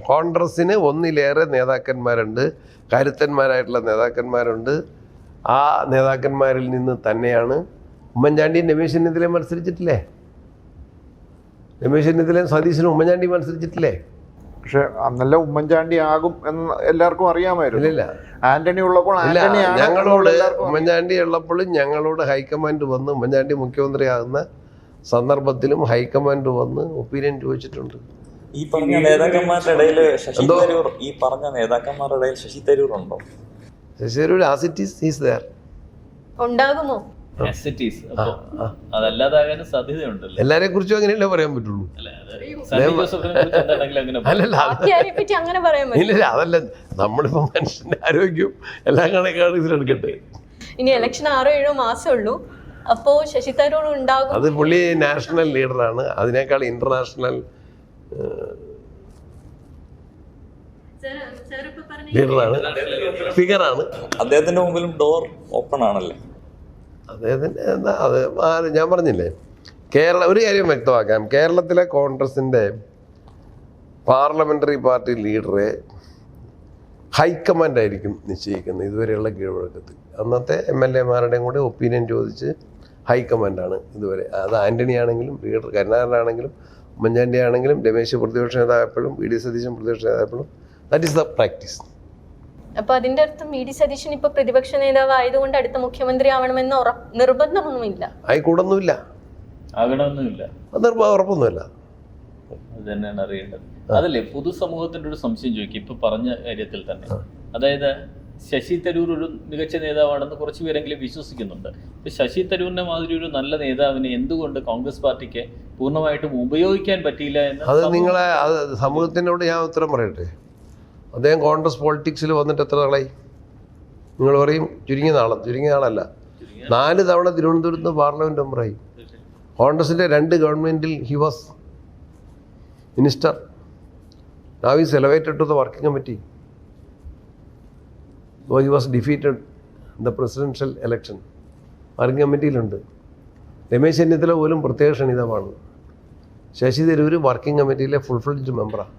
കോൺഗ്രസ്സിന് ഒന്നിലേറെ നേതാക്കന്മാരുണ്ട്, കരുത്തന്മാരായിട്ടുള്ള നേതാക്കന്മാരുണ്ട്. ആ നേതാക്കന്മാരിൽ നിന്ന് തന്നെയാണ് ഉമ്മൻചാണ്ടിയും രമേശ് ചെന്നിത്തലയും മത്സരിച്ചിട്ടില്ലേ? രമേശ് ചെന്നിത്തലയും സതീശനും ഉമ്മൻചാണ്ടി മത്സരിച്ചിട്ടില്ലേ? പക്ഷെ അന്നല്ല ഉമ്മൻചാണ്ടി ആകും എന്ന് എല്ലാവർക്കും അറിയാമായിരുന്നു. ഇല്ല, ആന്റണി ഉള്ളപ്പോൾ ഞങ്ങളോട് ഉമ്മൻചാണ്ടി ഉള്ളപ്പോഴും ഞങ്ങളോട് ഹൈക്കമാൻഡ് വന്ന് ഉമ്മൻചാണ്ടി മുഖ്യമന്ത്രിയാകുന്ന സന്ദർഭത്തിലും ഹൈക്കമാൻഡ് വന്ന് ഒപ്പീനിയൻ ചോദിച്ചിട്ടുണ്ട്. ഈ പറഞ്ഞ നേതാക്കന്മാരുടെ ഇടയിൽ ശശി തരൂർ ഉണ്ടോ? Shashi Tharoor as it is there. ഉണ്ടാകുമോ? അതല്ലാതാകാനും സാധ്യതയുണ്ടല്ലോ. എല്ലാരെ കുറിച്ചും അങ്ങനെയല്ലേ പറയാൻ പറ്റുള്ളൂ. ഇല്ല, അതല്ല, നമ്മളിപ്പോ മനുഷ്യന്റെ ആരോഗ്യം എല്ലാം കണക്കാണ് ഇതിലെടുക്കട്ടെ. ഇനി ഇലക്ഷൻ 6-7 മാസമേ ഉള്ളൂ. അപ്പോ ശശി തരൂർ ഉണ്ടാകും. അത് പുള്ളി നാഷണൽ ലീഡറാണ്, അതിനേക്കാൾ ഇന്റർനാഷണൽ ലീഡറാണ്, ഫിഗറാണ്. അദ്ദേഹത്തിന്റെ മുമ്പിലും ഡോർ ഓപ്പൺ ആണല്ലേ? അദ്ദേഹത്തിൻ്റെ എന്താ അത് ഞാൻ പറഞ്ഞില്ലേ, ഒരു കാര്യം വ്യക്തമാക്കാം. കേരളത്തിലെ കോൺഗ്രസിൻ്റെ പാർലമെൻ്ററി പാർട്ടി ലീഡറെ ഹൈക്കമാൻഡായിരിക്കും നിശ്ചയിക്കുന്നത്. ഇതുവരെയുള്ള കീഴ്വഴക്കത്തിൽ അന്നത്തെ MLA-മാരുടെയും കൂടെ ഒപ്പീനിയൻ ചോദിച്ച് ഹൈക്കമാൻഡാണ് ഇതുവരെ. അത് ആൻ്റണി ആണെങ്കിലും ലീഡർ കരുണാകരനാണെങ്കിലും ഉമ്മൻചാണ്ടി ആണെങ്കിലും രമേശ് പ്രതിപക്ഷ നേതാവെപ്പോഴും VD സതീശൻ പ്രതിപക്ഷ നേതാവെപ്പോഴും ദാറ്റ് ഈസ് ദ പ്രാക്ടീസ്. അപ്പൊ അതിന്റെ അർത്ഥം VD സതീശൻ ഇപ്പൊ പ്രതിപക്ഷ നേതാവ് ആയതുകൊണ്ട് അടുത്ത മുഖ്യമന്ത്രി ആവണമെന്ന് നിർബന്ധമൊന്നുമില്ല, ആയിക്കൂടൊന്നുമില്ല, ആകണമെന്നുമില്ല, ഉറപ്പൊന്നുമില്ല. അത് തന്നെയാണ് അറിയേണ്ടത്. അതല്ലേ പൊതുസമൂഹത്തിന്റെ ഒരു സംശയം ചോദിക്കും ഇപ്പൊ പറഞ്ഞ കാര്യത്തിൽ തന്നെ. അതായത് ശശി തരൂർ ഒരു മികച്ച നേതാവാണെന്ന് കുറച്ചു പേരെങ്കിലും വിശ്വസിക്കുന്നുണ്ട്. ഇപ്പൊ ശശി തരൂരിനെ മാതിരി ഒരു നല്ല നേതാവിനെ എന്തുകൊണ്ട് കോൺഗ്രസ് പാർട്ടിക്ക് പൂർണ്ണമായിട്ടും ഉപയോഗിക്കാൻ പറ്റിയില്ല എന്ന് അത് നിങ്ങളെ സമൂഹത്തിനോട് ഞാൻ ഉത്തരം പറയട്ടെ. അദ്ദേഹം കോൺഗ്രസ് പൊളിറ്റിക്സിൽ വന്നിട്ട് എത്ര നാളായി? നിങ്ങൾ പറയും ചുരുങ്ങിയ നാളല്ല, 4 തവണ തിരുവനന്തപുരത്ത് പാർലമെൻറ്റ് മെമ്പറായി. കോൺഗ്രസിൻ്റെ 2 ഗവൺമെൻറ്റിൽ he was minister. Now is elevated to the working committee. He was defeated in the presidential election. Working കമ്മിറ്റിയിലുണ്ട്. രമേശ് ചെന്നിത്തല പോലും പ്രത്യേക ക്ഷണിതമാണ്. ശശി തരൂർ വർക്കിംഗ് കമ്മിറ്റിയിലെ ഫുൾഫിൽഡ് മെമ്പറാണ്.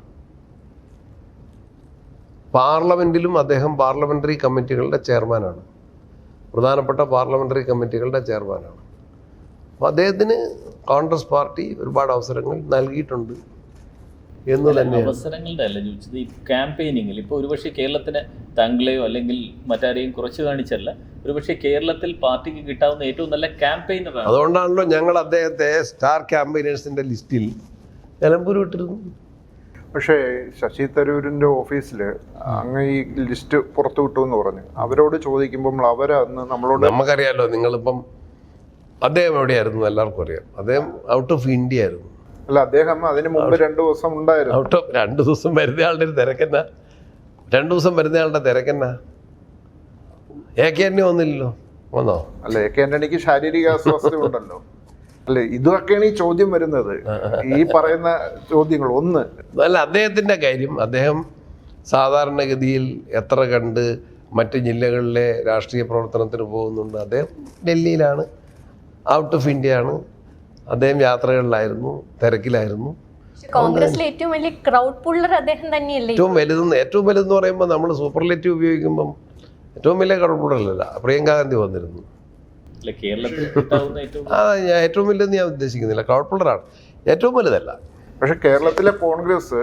പാർലമെൻറ്റിലും അദ്ദേഹം പാർലമെൻ്ററി കമ്മിറ്റികളുടെ ചെയർമാനാണ്, പ്രധാനപ്പെട്ട പാർലമെൻ്ററി കമ്മിറ്റികളുടെ ചെയർമാനാണ്. അപ്പോൾ അദ്ദേഹത്തിന് കോൺഗ്രസ് പാർട്ടി ഒരുപാട് അവസരങ്ങൾ നൽകിയിട്ടുണ്ട് എന്ന് തന്നെ. അവസരങ്ങളുടെ അല്ല ചോദിച്ചത്, ഈ ക്യാമ്പയിനിങ്ങിൽ ഇപ്പോൾ ഒരുപക്ഷെ കേരളത്തിന് താങ്കളെയോ അല്ലെങ്കിൽ മറ്റാരെയും കുറച്ച് കാണിച്ചല്ല, ഒരുപക്ഷെ കേരളത്തിൽ പാർട്ടിക്ക് കിട്ടാവുന്ന ഏറ്റവും നല്ല ക്യാമ്പയിനറാണ്. അതുകൊണ്ടാണല്ലോ ഞങ്ങൾ അദ്ദേഹത്തെ സ്റ്റാർ ക്യാമ്പയിനേഴ്സിൻ്റെ ലിസ്റ്റിൽ നിലമ്പൂർ വിട്ടിരുന്നു. പക്ഷേ ശശി തരൂരിൻ്റെ ഓഫീസിൽ അങ്ങ് ഈ ലിസ്റ്റ് പുറത്തു വിട്ടു എന്ന് പറഞ്ഞു. അവരോട് ചോദിക്കുമ്പോൾ അവരന്ന് നമ്മളോട്, നമുക്കറിയാമല്ലോ, നിങ്ങളിപ്പം അദ്ദേഹം എവിടെയായിരുന്നു എല്ലാവർക്കും അറിയാം. അദ്ദേഹം ഔട്ട് ഓഫ് ഇന്ത്യ ആയിരുന്നു. അല്ല, അദ്ദേഹം അതിന് മുമ്പ് 2 ദിവസം ഉണ്ടായിരുന്നു. ഔട്ട് ഓഫ് 2 ദിവസം വരുന്ന ആളുടെ ഒരു തിരക്കെന്നാ? 2 ദിവസം വരുന്ന ആളുടെ തിരക്കെന്നാ? AK ആന്റണി വന്നില്ലല്ലോ, വന്നോ? അല്ല, AK ആന്റണിക്ക് ശാരീരിക അസ്വസ്ഥത ഉണ്ടല്ലോ. അല്ലേ, ഇതൊക്കെയാണ് ഈ ചോദ്യം വരുന്നത്, ഈ പറയുന്ന ചോദ്യങ്ങൾ. ഒന്ന് അല്ല, അദ്ദേഹത്തിൻ്റെ കാര്യം, അദ്ദേഹം സാധാരണഗതിയിൽ എത്ര കണ്ട് മറ്റ് ജില്ലകളിലെ രാഷ്ട്രീയ പ്രവർത്തനത്തിന് പോകുന്നുണ്ട്. അദ്ദേഹം ഡൽഹിയിലാണ്, ഔട്ട് ഓഫ് ഇന്ത്യ ആണ്. അദ്ദേഹം യാത്രകളിലായിരുന്നു, തിരക്കിലായിരുന്നു. കോൺഗ്രസിലെ ഏറ്റവും വലിയ ക്രൗഡ് പുള്ളർ അദ്ദേഹം തന്നെയല്ലേ? ഏറ്റവും വലുതെന്ന് പറയുമ്പോൾ നമ്മൾ സൂപ്പർലേറ്റീവ് ഉപയോഗിക്കുമ്പം ഏറ്റവും വലിയ ക്രൗഡ് പുള്ളറല്ല, പ്രിയങ്ക ഗാന്ധി വന്നിരുന്നു. ഞാൻ ഏറ്റവും വലുതെന്ന് ഞാൻ ഉദ്ദേശിക്കുന്നില്ല, ക്രൗഡ് പുള്ളറാണ്, ഏറ്റവും വലുതല്ല. പക്ഷെ കേരളത്തിലെ കോൺഗ്രസ്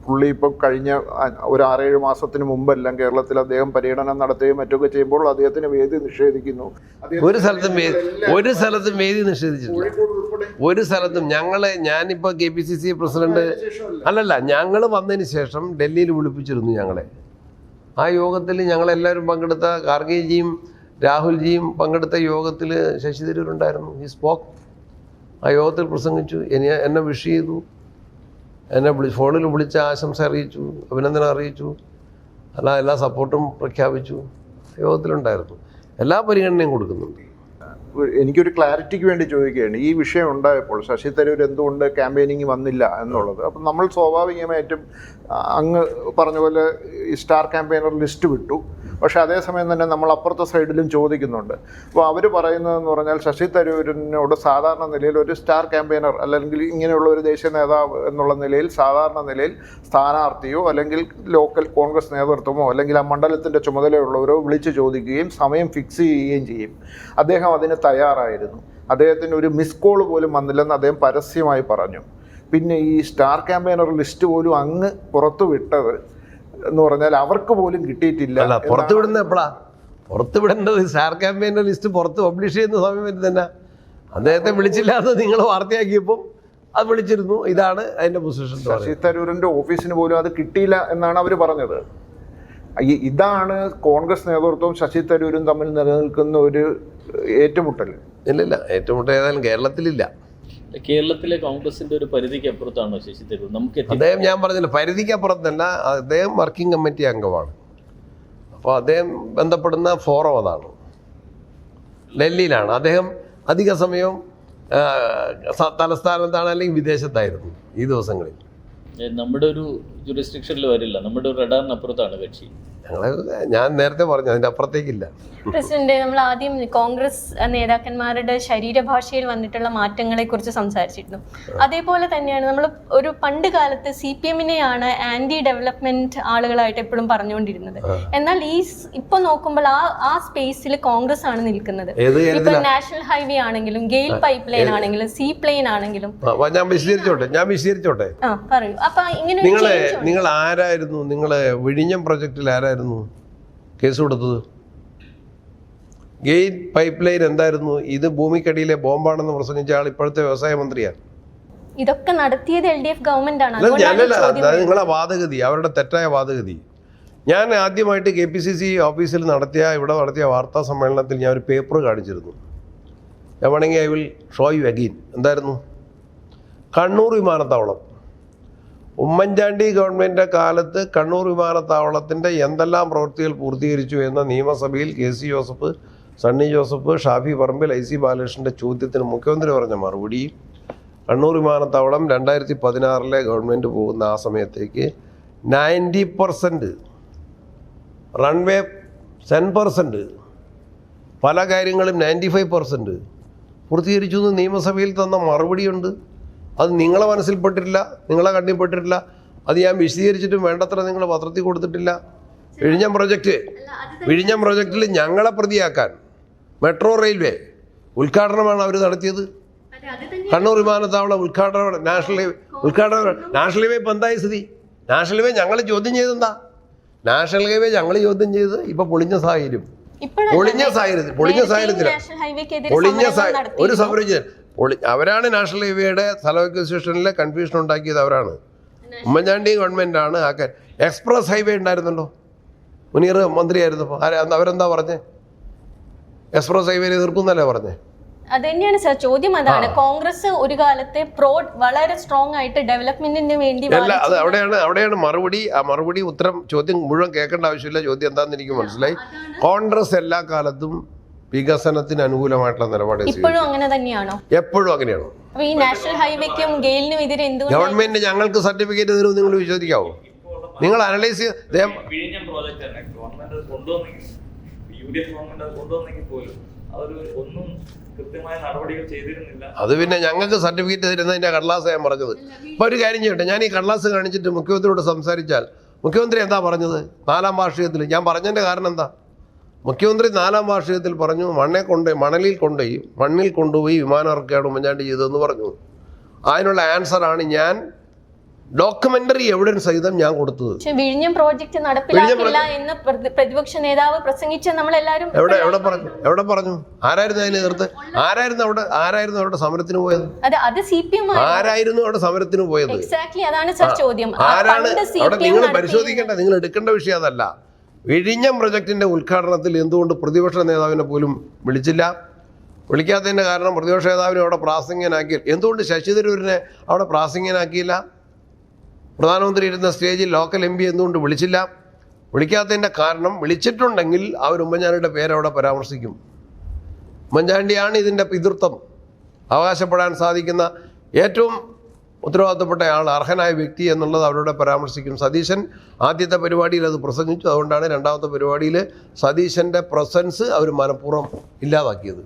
പുള്ളി ഇപ്പം കഴിഞ്ഞ ഒരു 6-7 മാസത്തിന് മുമ്പെല്ലാം കേരളത്തിൽ അദ്ദേഹം പര്യടനം നടത്തുകയും മറ്റൊക്കെ ചെയ്യുമ്പോൾ അദ്ദേഹത്തിന് വേദി നിഷേധിക്കുന്നു. ഒരു സ്ഥലത്തും വേദി നിഷേധിച്ചിട്ടില്ല. ഒരു സ്ഥലത്തും ഞാനിപ്പോൾ KPCC പ്രസിഡന്റ് അല്ലല്ല, ഞങ്ങൾ വന്നതിന് ശേഷം ഡൽഹിയിൽ വിളിപ്പിച്ചിരുന്നു ഞങ്ങളെ. ആ യോഗത്തിൽ ഞങ്ങളെല്ലാവരും പങ്കെടുത്ത, ഖാർഗെജിയും രാഹുൽജിയും പങ്കെടുത്ത യോഗത്തിൽ ശശി തരൂരുണ്ടായിരുന്നു. ഈ സ്പോക്ക് ആ യോഗത്തിൽ പ്രസംഗിച്ചു, എന്നെ വിഷ് ചെയ്തു, എന്നെ ഫോണിൽ വിളിച്ച് ആശംസ അറിയിച്ചു, അഭിനന്ദനം അറിയിച്ചു, എല്ലാ സപ്പോർട്ടും പ്രഖ്യാപിച്ചു. യോഗത്തിലുണ്ടായിരുന്നു. എല്ലാ പരിഗണനയും കൊടുക്കുന്നുണ്ട്. എനിക്കൊരു ക്ലാരിറ്റിക്ക് വേണ്ടി ചോദിക്കുകയാണ്, ഈ വിഷയം ഉണ്ടായപ്പോൾ ശശി തരൂർ എന്തുകൊണ്ട് ക്യാമ്പയിനിങ് വന്നില്ല എന്നുള്ളത്. അപ്പം നമ്മൾ സ്വാഭാവികമായിട്ടും അങ്ങ് പറഞ്ഞ പോലെ ഈ സ്റ്റാർ ക്യാമ്പയിനർ ലിസ്റ്റ് വിട്ടു. പക്ഷേ അതേസമയം തന്നെ നമ്മൾ അപ്പുറത്തെ സൈഡിലും ചോദിക്കുന്നുണ്ട്. അപ്പോൾ അവർ പറയുന്നതെന്ന് പറഞ്ഞാൽ ശശി തരൂരിനോട് സാധാരണ നിലയിൽ ഒരു സ്റ്റാർ ക്യാമ്പയിനർ അല്ലെങ്കിൽ ഇങ്ങനെയുള്ള ഒരു ദേശീയ നേതാവ് എന്നുള്ള നിലയിൽ സാധാരണ നിലയിൽ സ്ഥാനാർത്ഥിയോ അല്ലെങ്കിൽ ലോക്കൽ കോൺഗ്രസ് നേതൃത്വമോ അല്ലെങ്കിൽ ആ മണ്ഡലത്തിൻ്റെ ചുമതലയുള്ളവരോ വിളിച്ചു ചോദിക്കുകയും സമയം ഫിക്സ് ചെയ്യുകയും ചെയ്യും. അദ്ദേഹം അതിന് തയ്യാറായിരുന്നു. അദ്ദേഹത്തിന് ഒരു മിസ് കോൾ പോലും വന്നില്ലെന്ന് അദ്ദേഹം പരസ്യമായി പറഞ്ഞു. പിന്നെ ഈ സ്റ്റാർ ക്യാമ്പയിനർ ലിസ്റ്റ് പോലും അങ്ങ് പുറത്തു വിട്ടത് എന്ന് പറഞ്ഞാൽ അവർക്ക് പോലും കിട്ടിയിട്ടില്ല. അല്ല, പുറത്തു വിടുന്ന എപ്പോഴാ? പുറത്തു വിടേണ്ടത് സ്റ്റാർ ക്യാമ്പയിൻ്റെ ലിസ്റ്റ് പുറത്ത് പബ്ലിഷ് ചെയ്യുന്ന സമയം തന്നെ അദ്ദേഹത്തെ വിളിച്ചില്ലാതെ നിങ്ങൾ വാർത്തയാക്കിയപ്പോൾ അത് വിളിച്ചിരുന്നു. ഇതാണ് അതിൻ്റെ പൊസിഷൻ. ശശി തരൂരിൻ്റെ ഓഫീസിന് പോലും അത് കിട്ടിയില്ല എന്നാണ് അവർ പറഞ്ഞത്. ഇതാണ് കോൺഗ്രസ് നേതൃത്വവും ശശി തരൂരും തമ്മിൽ നിലനിൽക്കുന്ന ഒരു ഏറ്റുമുട്ടൽ. ഇല്ലില്ല, ഏറ്റുമുട്ടൽ ഏതായാലും കേരളത്തിലില്ല. കേരളത്തിലെ കോൺഗ്രസിന്റെ ഒരു പരിധിക്ക് അപ്പുറത്താണോ ശശി തരൂർ? നമുക്ക് അദ്ദേഹം, ഞാൻ പറഞ്ഞില്ല, പരിധിക്ക് അപ്പുറത്തല്ല. അദ്ദേഹം വർക്കിംഗ് കമ്മിറ്റി അംഗമാണ്. അപ്പോൾ അദ്ദേഹം ബന്ധപ്പെടുന്ന ഫോറം അതാണ്, ഡൽഹിയിലാണ്. അദ്ദേഹം അധിക സമയവും തലസ്ഥാനത്താണ് അല്ലെങ്കിൽ വിദേശത്തായിരുന്നു ഈ ദിവസങ്ങളിൽ. നമ്മുടെ ഒരു ജുറിസ്ഡിക്ഷനിൽ വരില്ല, നമ്മുടെ ഒരു റഡാറിനപ്പുറത്താണ് കക്ഷി. ഞാൻ നേരത്തെ പറഞ്ഞു അതിൻ്റെ അപ്പുറത്തേക്കില്ല. പ്രസിഡന്റ്, നമ്മൾ ആദ്യം കോൺഗ്രസ് നേതാക്കന്മാരുടെ ശരീരഭാഷയിൽ വന്നിട്ടുള്ള മാറ്റങ്ങളെ കുറിച്ച് സംസാരിച്ചിരുന്നു. അതേപോലെ തന്നെയാണ് നമ്മൾ ഒരു പണ്ട് കാലത്ത് CPM-നെയാണ് ആന്റി ഡെവലപ്മെന്റ് ആളുകളായിട്ട് എപ്പോഴും പറഞ്ഞുകൊണ്ടിരുന്നത്. എന്നാൽ ഇപ്പൊ നോക്കുമ്പോൾ ആ സ്പേസിൽ കോൺഗ്രസ് ആണ് നിൽക്കുന്നത്. ഇപ്പൊ നാഷണൽ ഹൈവേ ആണെങ്കിലും ഗെയിൽ പൈപ്പ് ലൈൻ ആണെങ്കിലും സീ പ്ലെയിൻ ആണെങ്കിലും. ഞാൻ വിശദീകരിച്ചോട്ടെ. പറയൂ. അപ്പൊ ഇങ്ങനെ നിങ്ങൾ ആരായിരുന്നു? നിങ്ങളെ വിഴിഞ്ഞം പ്രൊജക്റ്റിൽ ആരായിരുന്നു കേസ് കൊടുത്തത്? ഗെയിൽ പൈപ്പ് ലൈൻ എന്തായിരുന്നു? ഇത് ഭൂമിക്കടിയിലെ ബോംബാണെന്ന് പ്രസംഗിച്ച ആൾ ഇപ്പോഴത്തെ വ്യവസായ മന്ത്രിയാണ്. ഇതൊക്കെ നടത്തിയത് LDF ഗവൺമെന്റ് ആണ്. നിങ്ങളെ വാദഗതി, അവരുടെ തെറ്റായ വാദഗതി. ഞാൻ ആദ്യമായിട്ട് KPCC ഓഫീസിൽ ഇവിടെ നടത്തിയ വാർത്താ സമ്മേളനത്തിൽ ഞാൻ ഒരു പേപ്പർ കാണിച്ചിരുന്നു. ഞാൻ വേണമെങ്കിൽ I will show you again. എന്തായിരുന്നു? കണ്ണൂർ വിമാനത്താവളം, ഉമ്മൻചാണ്ടി ഗവൺമെൻറ്റിൻ്റെ കാലത്ത് കണ്ണൂർ വിമാനത്താവളത്തിൻ്റെ എന്തെല്ലാം പ്രവൃത്തികൾ പൂർത്തീകരിച്ചു എന്ന നിയമസഭയിൽ KC ജോസഫ്, സണ്ണി ജോസഫ്, ഷാഫി പറമ്പിൽ, IC ബാലകൃഷ്ണൻ്റെ ചോദ്യത്തിന് മുഖ്യമന്ത്രി പറഞ്ഞ മറുപടി, കണ്ണൂർ വിമാനത്താവളം 2016 ഗവൺമെൻറ് പോകുന്ന ആ സമയത്തേക്ക് 90%, റൺവേ 10%, പല കാര്യങ്ങളും 95% പൂർത്തീകരിച്ചു എന്ന് നിയമസഭയിൽ തന്ന മറുപടിയുണ്ട്. അത് നിങ്ങളെ മനസ്സിൽപ്പെട്ടിട്ടില്ല, നിങ്ങളെ കണ്ണിൽപ്പെട്ടിട്ടില്ല. അത് ഞാൻ വിശദീകരിച്ചിട്ടും വേണ്ടത്ര നിങ്ങൾ പത്രത്തിൽ കൊടുത്തിട്ടില്ല. വിഴിഞ്ഞം പ്രൊജക്റ്റിൽ ഞങ്ങളെ പ്രതിയാക്കാൻ മെട്രോ റെയിൽവേ ഉദ്ഘാടനമാണ് അവർ നടത്തിയത്. കണ്ണൂർ വിമാനത്താവളം ഉദ്ഘാടനം, നാഷണൽ ഹൈവേ ഇപ്പം എന്തായി സ്ഥിതി? നാഷണൽ ഹൈവേ ഞങ്ങൾ ചോദ്യം ചെയ്തെന്താ? നാഷണൽ ഹൈവേ ഞങ്ങൾ ചോദ്യം ചെയ്ത് ഇപ്പം പൊളിഞ്ഞ സാഹചര്യത്തിൽ ഒരു സമരം ചെയ്ത് അവരാണ് നാഷണൽ ഹൈവേയുടെ സ്ഥല അക്വിസിഷനിലെ കൺഫ്യൂഷൻ ഉണ്ടാക്കിയത്. അവരാണ്. ഉമ്മൻചാണ്ടി ഗവൺമെൻറ്റാണ് ആക്കാൻ. എക്സ്പ്രസ് ഹൈവേ ഉണ്ടായിരുന്നല്ലോ, മുനീർ മന്ത്രിയായിരുന്നപ്പോൾ. അവരെന്താ പറഞ്ഞേ? എക്സ്പ്രസ് ഹൈവേനെ എതിർക്കുന്നല്ലേ പറഞ്ഞേ? അത് തന്നെയാണ് സാർ ചോദ്യം. അതാണ് കോൺഗ്രസ് ഒരു കാലത്തെ വളരെ സ്ട്രോങ് ആയിട്ട് ഡെവലപ്മെന്റിന് വേണ്ടി അത് അവിടെയാണ് മറുപടി. ആ മറുപടി ഉത്തരം ചോദ്യം മുഴുവൻ കേൾക്കേണ്ട ആവശ്യമില്ല. ചോദ്യം എന്താണെന്ന് എനിക്ക് മനസ്സിലായി. കോൺഗ്രസ് എല്ലാ കാലത്തും വികസനത്തിന് അനുകൂലമായിട്ടുള്ള നിലപാട് ഇപ്പോഴും അങ്ങനെ തന്നെയാണോ? എപ്പോഴും അങ്ങനെയാണോ? ഈ നാഷണൽ ഹൈവേക്കും ഗെയിലിനും എതിരെ ഗവൺമെന്റ് ഞങ്ങൾക്ക് സർട്ടിഫിക്കറ്റ് തരും നിങ്ങൾ വിശ്വസിക്കാവോ? നിങ്ങൾ അനലൈസ് അത് പിന്നെ ഞങ്ങൾക്ക് സർട്ടിഫിക്കറ്റ് തരുന്നതിന്റെ കടലാസ് ഞാൻ പറഞ്ഞത്. ഇപ്പൊ ഒരു കാര്യം ചെയ്യട്ടെ, ഞാൻ ഈ കടലാസ് കാണിച്ചിട്ട് മുഖ്യമന്ത്രിയോട് സംസാരിച്ചാൽ മുഖ്യമന്ത്രി എന്താ പറഞ്ഞത്? 4ാം വാർഷികത്തിൽ ഞാൻ പറഞ്ഞതിന്റെ കാരണം എന്താ? മുഖ്യമന്ത്രി 4ാം വാർഷികത്തിൽ പറഞ്ഞു മണ്ണിൽ കൊണ്ടുപോയി വിമാനം ഇറക്കുകയാണ് ഉമ്മൻചാണ്ടി ചെയ്തതെന്ന് പറഞ്ഞു. അതിനുള്ള ആൻസറാണ് ഞാൻ ഡോക്യുമെന്ററി എവിഡൻസ് സഹിതം ഞാൻ കൊടുത്തത്. വിഴിഞ്ഞം പ്രോജക്റ്റ് നടപ്പിലാക്കില്ല എന്ന് പ്രതിപക്ഷ നേതാവ് പ്രസംഗിച്ച നമ്മളെല്ലാരും എവിടെ പറഞ്ഞു? ആരായിരുന്നു അതിനെ എതിർത്ത്? ആരായിരുന്നു അവിടെ സമരത്തിന് പോയത്? ആരായിരുന്നു അവിടെ സമരത്തിന് പോയത്? ആരാണ് അവിടെ? നിങ്ങൾ പരിശോധിക്കേണ്ട, നിങ്ങൾ എടുക്കേണ്ട വിഷയം അതല്ല. വിഴിഞ്ഞം പ്രൊജക്ടിന്റെ ഉദ്ഘാടനത്തിൽ എന്തുകൊണ്ട് പ്രതിപക്ഷ നേതാവിനെ പോലും വിളിച്ചില്ല? വിളിക്കാത്തതിന്റെ കാരണം പ്രതിപക്ഷ നേതാവിനെ അവിടെ പ്രാസംഗികനാക്കി. എന്തുകൊണ്ട് ശശി തരൂരിനെ അവിടെ പ്രാസംഗികനാക്കിയില്ല? പ്രധാനമന്ത്രി ഇരുന്ന സ്റ്റേജിൽ ലോക്കൽ MP എന്തുകൊണ്ട് വിളിച്ചില്ല? വിളിക്കാത്തതിൻ്റെ കാരണം, വിളിച്ചിട്ടുണ്ടെങ്കിൽ അവർ ഉമ്മൻചാണ്ടിയുടെ പേരവിടെ പരാമർശിക്കും. ഉമ്മൻചാണ്ടിയാണ് ഇതിൻ്റെ പിതൃത്വം അവകാശപ്പെടാൻ സാധിക്കുന്ന ഏറ്റവും ഉത്തരവാദിത്തപ്പെട്ട ആൾ, അർഹനായ വ്യക്തി എന്നുള്ളത് അവരുടെ പരാമർശിക്കും. സതീശൻ ആദ്യത്തെ പരിപാടിയിൽ അത് പ്രസംഗിച്ചു. അതുകൊണ്ടാണ് രണ്ടാമത്തെ പരിപാടിയിൽ സതീശൻ്റെ പ്രസൻസ് അവർ മനഃപൂർവ്വം ഇല്ലാതാക്കിയത്.